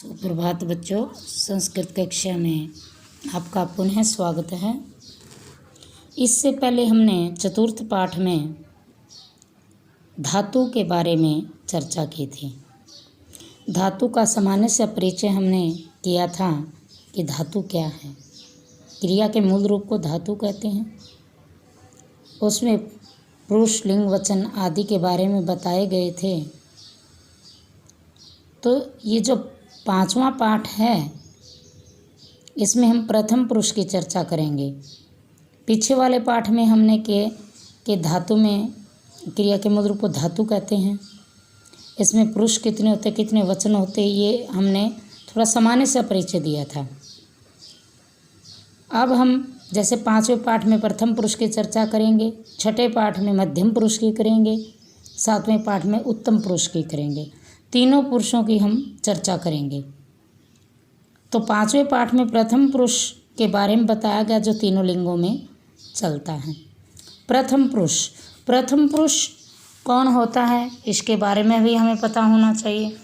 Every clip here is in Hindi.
सुप्रभात बच्चों, संस्कृत कक्षा में आपका पुनः स्वागत है। इससे पहले हमने चतुर्थ पाठ में धातु के बारे में चर्चा की थी। धातु का सामान्य से परिचय हमने किया था कि धातु क्या है। क्रिया के मूल रूप को धातु कहते हैं। उसमें पुरुष, लिंग, वचन आदि के बारे में बताए गए थे। तो ये जो पांचवा पाठ है, इसमें हम प्रथम पुरुष की चर्चा करेंगे। पीछे वाले पाठ में हमने के धातु में क्रिया के मूल रूप को धातु कहते हैं। इसमें पुरुष कितने होते, कितने वचन होते, ये हमने थोड़ा सामान्य सा परिचय दिया था। अब हम जैसे पांचवें पाठ में प्रथम पुरुष की चर्चा करेंगे, छठे पाठ में मध्यम पुरुष की करेंगे, सातवें पाठ में उत्तम पुरुष की करेंगे। तीनों पुरुषों की हम चर्चा करेंगे। तो पांचवें पाठ में प्रथम पुरुष के बारे में बताया गया, जो तीनों लिंगों में चलता है। प्रथम पुरुष कौन होता है, इसके बारे में भी हमें पता होना चाहिए।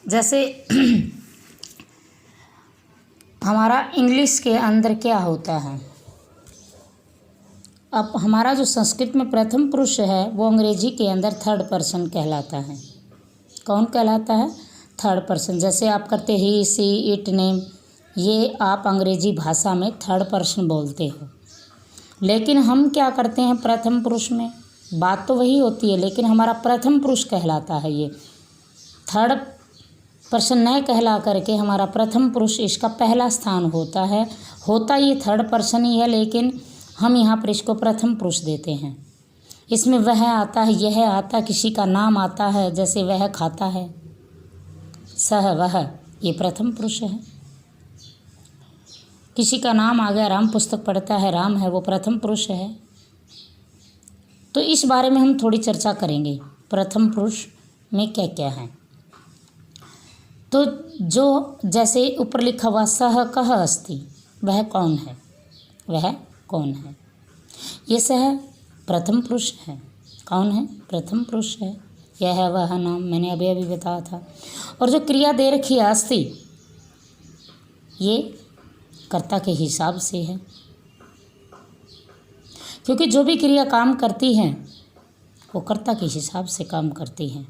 जैसे हमारा इंग्लिश के अंदर क्या होता है, अब हमारा जो संस्कृत में प्रथम पुरुष है वो अंग्रेजी के अंदर थर्ड पर्सन कहलाता है। कौन कहलाता है? Third person. जैसे आप करते ही, सी, इट, नेम, ये आप अंग्रेजी भाषा में थर्ड पर्सन बोलते हो। लेकिन हम क्या करते हैं, प्रथम पुरुष में बात तो वही होती है, लेकिन हमारा प्रथम पुरुष कहलाता है। ये थर्ड पर्सन न कहला करके हमारा प्रथम पुरुष, इसका पहला स्थान होता है। होता ये थर्ड पर्सन ही है, लेकिन हम यहाँ पर इसको प्रथम पुरुष देते हैं। इसमें वह आता है, यह आता, किसी का नाम आता है। जैसे वह खाता है, सह, वह, ये प्रथम पुरुष है। किसी का नाम आ गया, राम पुस्तक पढ़ता है, राम है, वो प्रथम पुरुष है। तो इस बारे में हम थोड़ी चर्चा करेंगे, प्रथम पुरुष में क्या क्या है। तो जो जैसे ऊपर लिखा हुआ सह कह अस्ति, वह कौन है, वह कौन है। ये सह प्रथम पुरुष है। कौन है? प्रथम पुरुष है। यह है वह नाम, मैंने अभी बताया था। और जो क्रिया दे रखी है अस्ति, ये कर्ता के हिसाब से है, क्योंकि जो भी क्रिया काम करती है वो कर्ता के हिसाब से काम करती है।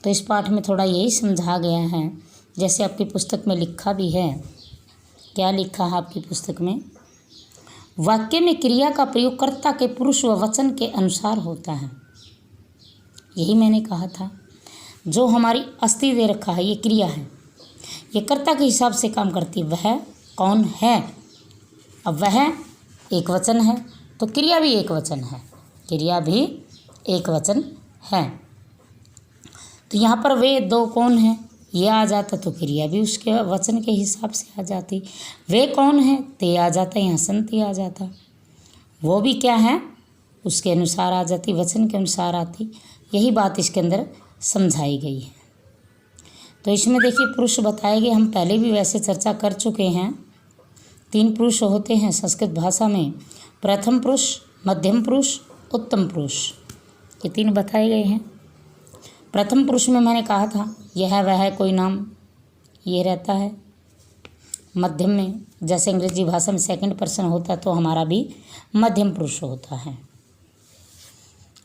तो इस पाठ में थोड़ा यही समझा गया है। जैसे आपकी पुस्तक में लिखा भी है, क्या लिखा है आपकी पुस्तक में? वाक्य में क्रिया का प्रयोग कर्ता के पुरुष व वचन के अनुसार होता है। यही मैंने कहा था, जो हमारी अस्ति दे रखा है, ये क्रिया है, ये कर्ता के हिसाब से काम करती है। वह कौन है? अब वह एक वचन है, तो क्रिया भी एक वचन है, क्रिया भी एक वचन है। तो यहाँ पर वे दो कौन है, ये आ जाता तो क्रिया भी उसके वचन के हिसाब से आ जाती। वे कौन है, ते आ जाता, यहाँ संति आ जाता। वो भी क्या है, उसके अनुसार आ जाती, वचन के अनुसार आती। यही बात इसके अंदर समझाई गई है। तो इसमें देखिए पुरुष बताए गए, हम पहले भी वैसे चर्चा कर चुके हैं। 3 पुरुष होते हैं संस्कृत भाषा में, प्रथम पुरुष, मध्यम पुरुष, उत्तम पुरुष, ये 3 बताए गए हैं। प्रथम पुरुष में मैंने कहा था यह वह कोई नाम, ये रहता है। मध्यम में जैसे अंग्रेजी भाषा में सेकंड पर्सन होता है, तो हमारा भी मध्यम पुरुष होता है।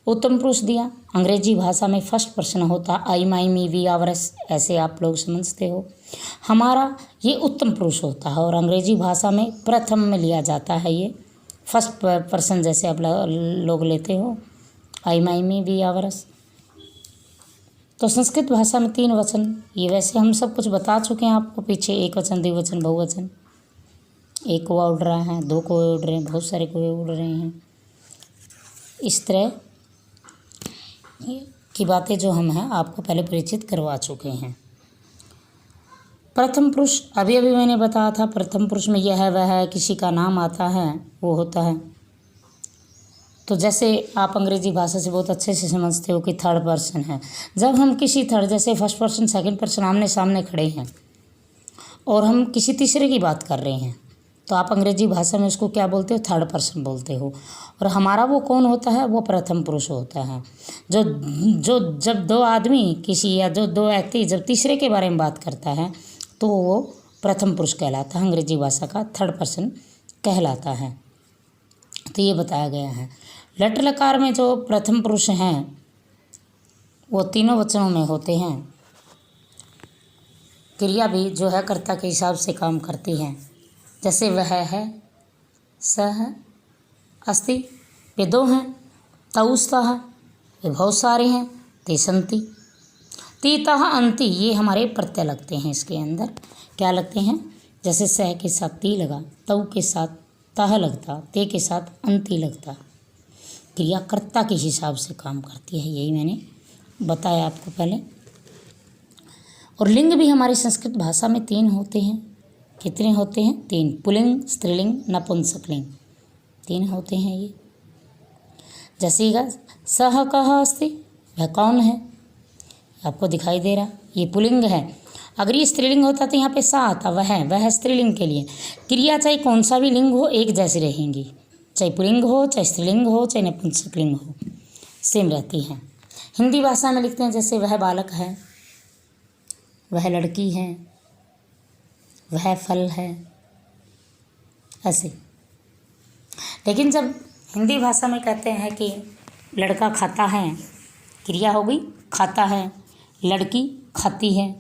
उत्तम पुरुष दिया, अंग्रेजी भाषा में फर्स्ट पर्सन होता, आई, माई, मी, वी, आवर्स, ऐसे आप लोग समझते हो। हमारा ये उत्तम पुरुष होता है, और अंग्रेजी भाषा में प्रथम में लिया जाता है, ये फर्स्ट पर्सन जैसे आप लोग लेते हो, आई, माई, मी, वी, आवर्स। तो संस्कृत भाषा में 3 वचन, ये वैसे हम सब कुछ बता चुके हैं आपको पीछे। एक वचन, द्विवचन, बहुवचन। एक कौवा उड़ रहा है, 2 कौवे उड़ रहे हैं, बहुत सारे कौवे उड़ रहे हैं। इस तरह की बातें जो हम हैं आपको पहले परिचित करवा चुके हैं। प्रथम पुरुष अभी मैंने बताया था, प्रथम पुरुष में यह है वह है, किसी का नाम आता है, वो होता है। तो जैसे आप अंग्रेजी भाषा से बहुत अच्छे से समझते हो कि थर्ड पर्सन है। जब हम किसी थर्ड, जैसे फर्स्ट पर्सन, सेकंड पर्सन आमने सामने खड़े हैं और हम किसी तीसरे की बात कर रहे हैं, तो आप अंग्रेजी भाषा में उसको क्या बोलते हो, थर्ड पर्सन बोलते हो। और हमारा वो कौन होता है, वो प्रथम पुरुष होता है। जो जो जब दो आदमी किसी या जो दो व्यक्ति जब तीसरे के बारे में बात करता है तो वो प्रथम पुरुष कहलाता है, अंग्रेजी भाषा का थर्ड पर्सन कहलाता है। तो ये बताया गया है। लट लकार में जो प्रथम पुरुष हैं वो तीनों वचनों में होते हैं। क्रिया भी जो है कर्ता के हिसाब से काम करती है। जैसे वह है, सह है, अस्ति, वे दो हैं, तौ स्तः, वे बहुत सारे हैं, ते सन्ति, तीतः अन्ति, ये हमारे प्रत्यय लगते हैं। इसके अंदर क्या लगते हैं, जैसे सह के साथ ती लगा, तौ के साथ तह लगता, ते के साथ अंति लगता। क्रिया कर्ता के हिसाब से काम करती है, यही मैंने बताया आपको पहले। और लिंग भी हमारी संस्कृत भाषा में 3 होते हैं। कितने होते हैं, 3, पुल्लिंग, स्त्रीलिंग, नपुंसकलिंग, 3 होते हैं ये। जैसे सह कह अस्ति, वह कौन है, आपको दिखाई दे रहा, ये पुल्लिंग है। अगर ये स्त्रीलिंग होता तो यहाँ पे सा आता, वह स्त्रीलिंग के लिए। क्रिया चाहे कौन सा भी लिंग हो एक जैसी रहेंगी, चाहे पुल्लिंग हो, चाहे स्त्रीलिंग हो, चाहे नपुंसकलिंग हो, सेम रहती हैं। हिंदी भाषा में लिखते हैं जैसे वह बालक है, वह लड़की है, वह फल है, ऐसे। लेकिन जब हिंदी भाषा में कहते हैं कि लड़का खाता है, क्रिया हो गई खाता है, लड़की खाती है,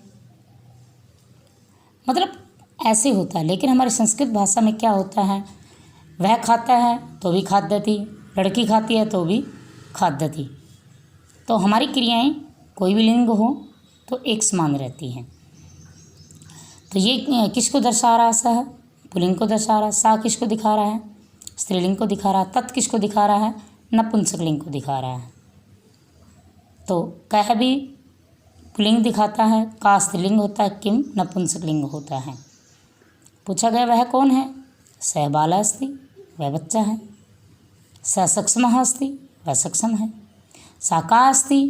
मतलब ऐसे होता है। लेकिन हमारी संस्कृत भाषा में क्या होता है, वह खाता है तो भी खाद्यति, लड़की खाती है तो भी खाद्यति। तो हमारी क्रियाएं कोई भी लिंग हो तो एक समान रहती हैं। तो ये किसको दर्शा रहा है, सह पुल्लिंग को दर्शा रहा है, सा किसको दिखा रहा है, स्त्रीलिंग को दिखा रहा है, तत् किसको दिखा रहा है, नपुंसकलिंग को दिखा रहा है। तो कह भी पुल्लिंग दिखाता है, का स्त्रीलिंग होता है, किम नपुंसकलिंग होता है। पूछा गया वह कौन है, सह बाला अस्ति, वह बच्चा है, स सक्षमः अस्ति, वह सक्षम है, सा का अस्ति,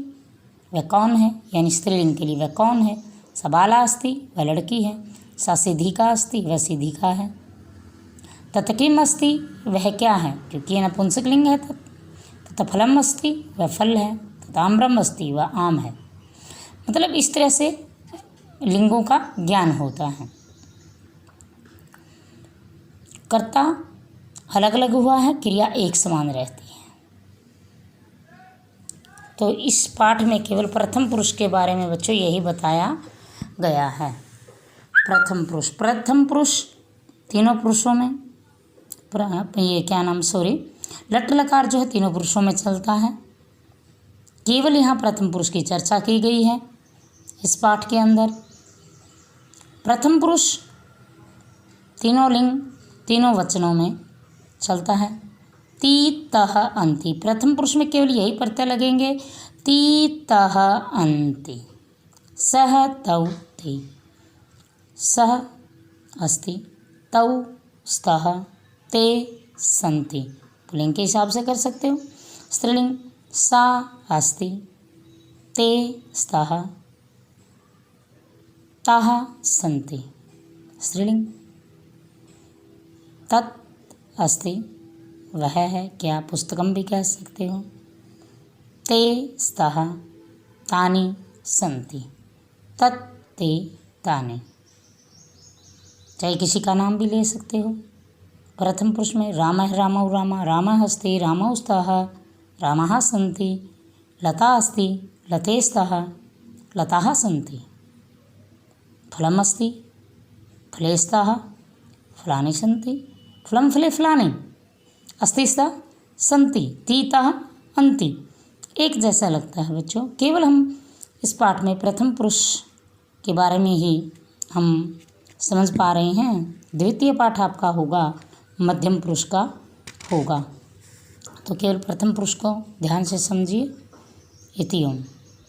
वह कौन है, यानी स्त्रीलिंग के लिए वह कौन है, स बाला अस्ति, वह लड़की है, सा सिद्धिका अस्ति, वह सिद्धिका है, तत् किम अस्ति, वह क्या है, क्योंकि यह नपुंसकलिंग है। तत् फलम अस्ति, वह फल है, तत् आम्रम अस्ति, वह आम है। मतलब इस तरह से लिंगों का ज्ञान होता है। कर्ता अलग अलग हुआ है, क्रिया एक समान रहती है। तो इस पाठ में केवल प्रथम पुरुष के बारे में बच्चों यही बताया गया है। प्रथम पुरुष तीनों पुरुषों में, ये क्या नाम, लट लकार जो है तीनों पुरुषों में चलता है। केवल यहाँ प्रथम पुरुष की चर्चा की गई है इस पाठ के अंदर। प्रथम पुरुष तीनों लिंग तीनों वचनों में चलता है। ती तह अंति, प्रथम पुरुष में केवल यही प्रत्यय लगेंगे, ती तह अंति, सह तौ ते, सह अस्ति, तौ स्तः, ते सन्ति। पुल्लिंग के हिसाब से कर सकते हो। स्त्रीलिंग सा अस्ति, ते स्तः, ताः सन्ति, स्त्रीलिंग। तत् अस्ति, वह है, क्या पुस्तकम भी कह सकते हो। ते स्तः, तानि सन्ति, तत् ते तानि, चाहे किसी का नाम भी ले सकते हो। प्रथम पुरुष में रामः रामौ रामा, रामः अस्ति, रामौ स्तः, रामाः सन्ति, लता अस्ति, लते स्तः, लताः सन्ति, फलम् अस्ति, फले स्तः, फलानि सन्ति, फलं फले फलानि, अस्ति स्तः, सन्ति, तीतः अन्ति। एक जैसा लगता है बच्चों, केवल हम इस पाठ में प्रथम पुरुष के बारे में ही हम समझ पा रहे हैं। द्वितीय पाठ आपका होगा मध्यम पुरुष का होगा। तो केवल प्रथम पुरुष को ध्यान से समझिए। इति ओम।